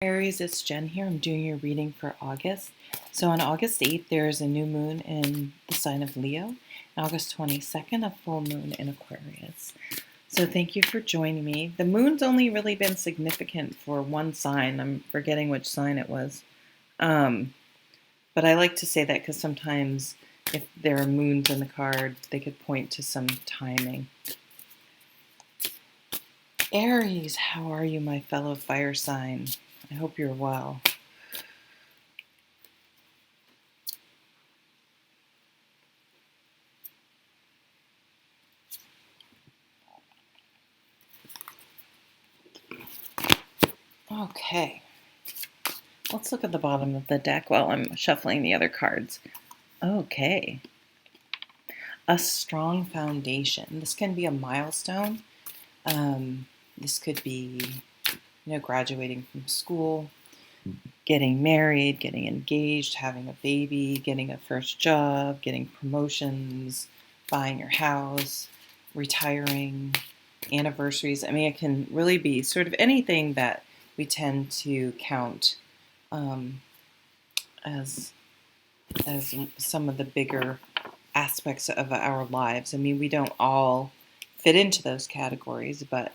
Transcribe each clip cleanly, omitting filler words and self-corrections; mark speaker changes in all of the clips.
Speaker 1: Aries, it's Jen here. I'm doing your reading for August. So on August 8th, there is a new moon in the sign of Leo. And August 22nd, a full moon in Aquarius. So thank you for joining me. The moon's only really been significant for one sign. I'm forgetting which sign it was. But I like to say that because sometimes if there are moons in the card, they could point to some timing. Aries, how are you, my fellow fire sign? I hope you're well. Okay, let's look at the bottom of the deck while I'm shuffling the other cards. Okay, a strong foundation. This can be a milestone. This could be, graduating from school, getting married, getting engaged, having a baby, getting a first job, getting promotions, buying your house, retiring, anniversaries. I mean, it can really be sort of anything that we tend to count as some of the bigger aspects of our lives. I mean, we don't all fit into those categories, but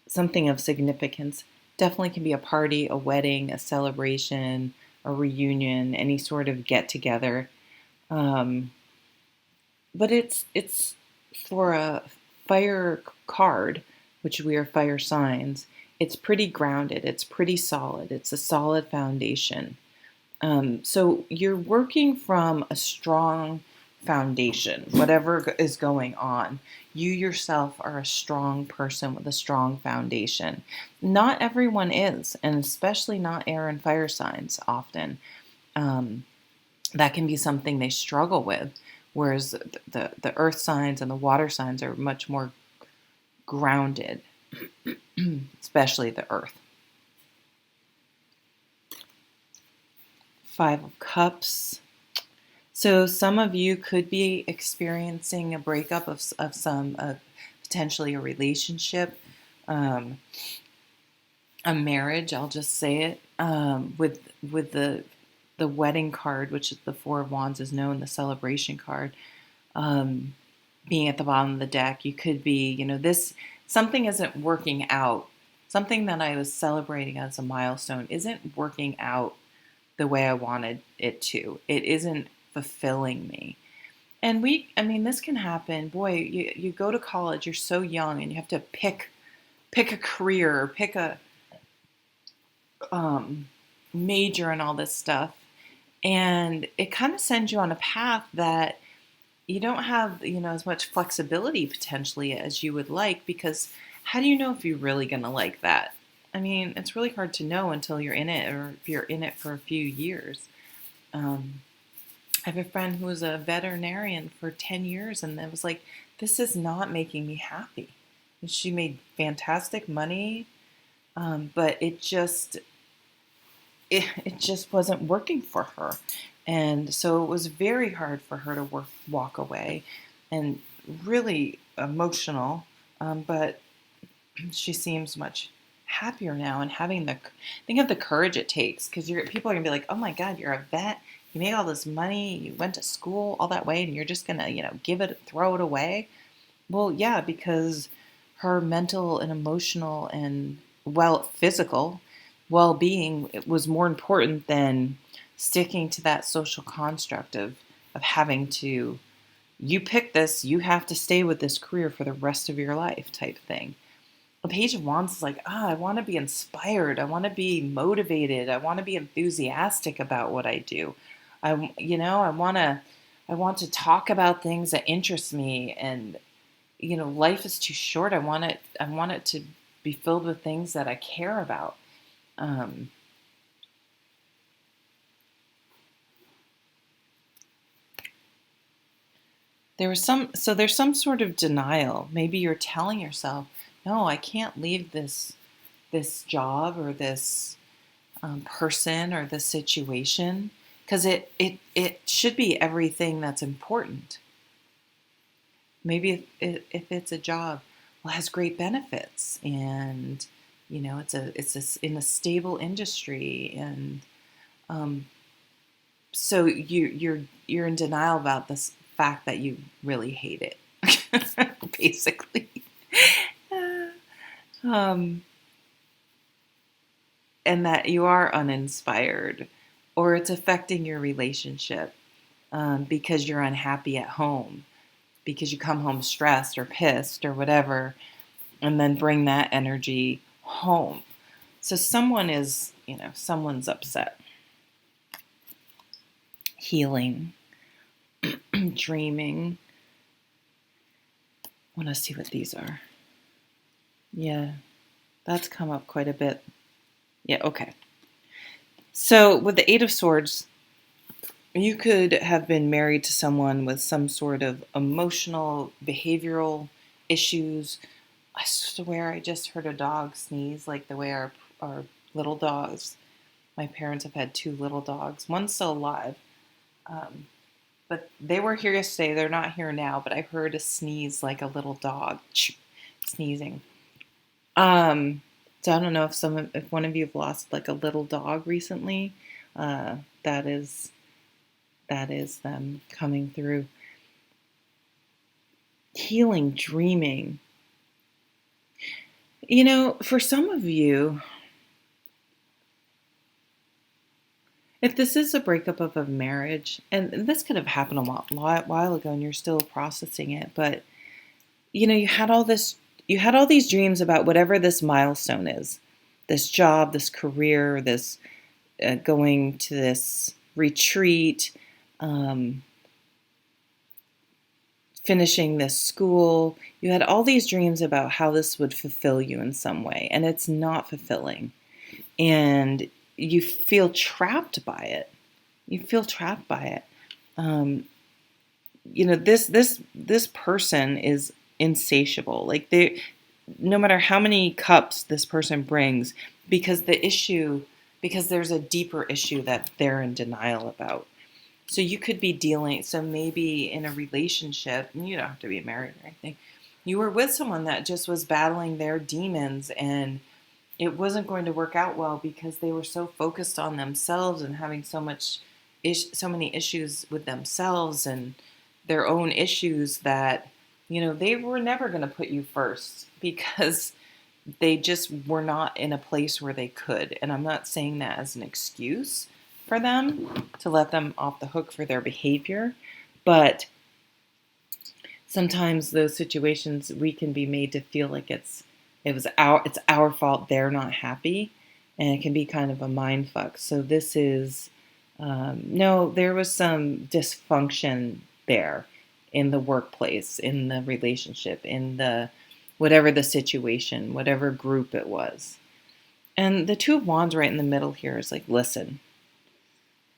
Speaker 1: something of significance definitely can be a party, a wedding, a celebration, a reunion, any sort of get together. But it's for a fire card, which we are fire signs. It's pretty grounded. It's pretty solid. It's a solid foundation. So you're working from a strong foundation, whatever is going on. You yourself are a strong person with a strong foundation. Not everyone is, and especially not air and fire signs often. That can be something they struggle with, whereas the earth signs and the water signs are much more grounded, especially the earth. Five of Cups. So some of you could be experiencing a breakup of some, potentially a relationship, a marriage. I'll just say it. With the wedding card, which is the Four of Wands is known, the celebration card, being at the bottom of the deck, you could be, this something isn't working out. Something that I was celebrating as a milestone isn't working out the way I wanted it to. It isn't fulfilling me. And this can happen. Boy, you go to college, you're so young, and you have to pick a career, or pick a major and all this stuff. And it kind of sends you on a path that you don't have, as much flexibility potentially as you would like, because how do you know if you're really going to like that? I mean, it's really hard to know until you're in it, or if you're in it for a few years. I have a friend who was a veterinarian for 10 years, and it was like, this is not making me happy. And she made fantastic money, but it just wasn't working for her. And so it was very hard for her to walk away, and really emotional, but she seems much happier now, and think of the courage it takes, because people are gonna be like, oh my God, you're a vet, you made all this money, you went to school all that way, and you're just gonna throw it away. Well, yeah, because her mental and emotional and physical well-being was more important than sticking to that social construct of having to, you pick this, you have to stay with this career for the rest of your life type thing. The Page of Wands is like, I want to be inspired. I want to be motivated. I want to be enthusiastic about what I do. I want to talk about things that interest me, and life is too short. I want it to be filled with things that I care about. There's some sort of denial. Maybe you're telling yourself, no, I can't leave this job, or this person, or this situation, because it should be everything that's important. Maybe if it's a job, well, it has great benefits, and in a stable industry, and um, so you're in denial about this fact that you really hate it, basically. um, and that you are uninspired, or it's affecting your relationship, because you're unhappy at home, because you come home stressed or pissed or whatever, and then bring that energy home. So someone's upset. Healing, dreaming. I want to see what these are. Yeah, that's come up quite a bit. Yeah, okay. So with the Eight of Swords, you could have been married to someone with some sort of emotional, behavioral issues. I swear I just heard a dog sneeze, like the way our little dogs. My parents have had two little dogs. One's still alive, but they were here yesterday. They're not here now, but I heard a sneeze like a little dog sneezing. Um, so I don't know if one of you have lost like a little dog recently. Uh, that is that is them coming through. Healing, dreaming. For some of you, if this is a breakup of a marriage, and this could have happened a while ago, and you're still processing it, but you had all these dreams about whatever this milestone is, this job, this career, this going to this retreat, um, finishing this school. You had all these dreams about how this would fulfill you in some way, and it's not fulfilling. And you feel trapped by it. You feel trapped by it. Um, this person is insatiable. Like no matter how many cups this person brings, because there's a deeper issue that they're in denial about. So you could be so maybe in a relationship, and you don't have to be married or anything, you were with someone that just was battling their demons, and it wasn't going to work out well because they were so focused on themselves and having so many issues with themselves and their own issues that they were never going to put you first because they just were not in a place where they could. And I'm not saying that as an excuse for them to let them off the hook for their behavior, but sometimes those situations we can be made to feel like it's our fault they're not happy, and it can be kind of a mind fuck. So this is no, there was some dysfunction there in the workplace, in the relationship, in the whatever the situation, whatever group it was. And the Two of Wands right in the middle here is like, listen,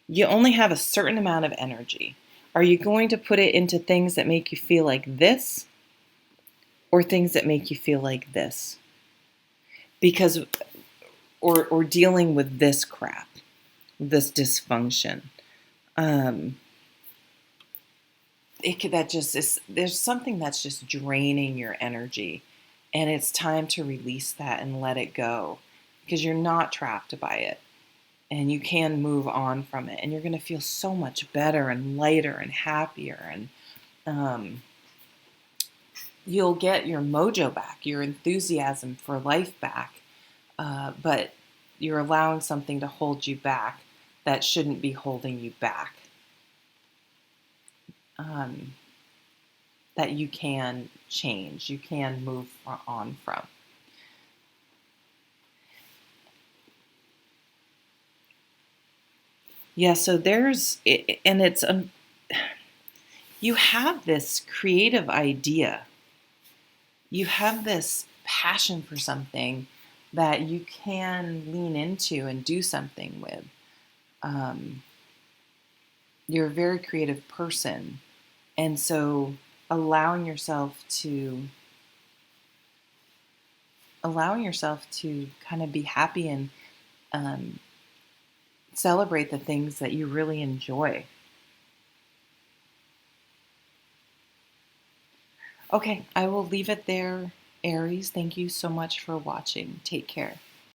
Speaker 1: you only have a certain amount of energy. Are you going to put it into things that make you feel like this, or things that make you feel like this? Because or dealing with this crap, this dysfunction. There's something that's just draining your energy, and it's time to release that and let it go, because you're not trapped by it, and you can move on from it, and you're going to feel so much better and lighter and happier, and you'll get your mojo back, your enthusiasm for life back, but you're allowing something to hold you back that shouldn't be holding you back. That you can change, you can move on from. Yeah, so you have this creative idea. You have this passion for something that you can lean into and do something with. You're a very creative person. And so allowing yourself to kind of be happy and celebrate the things that you really enjoy. Okay, I will leave it there. Aries, thank you so much for watching. Take care.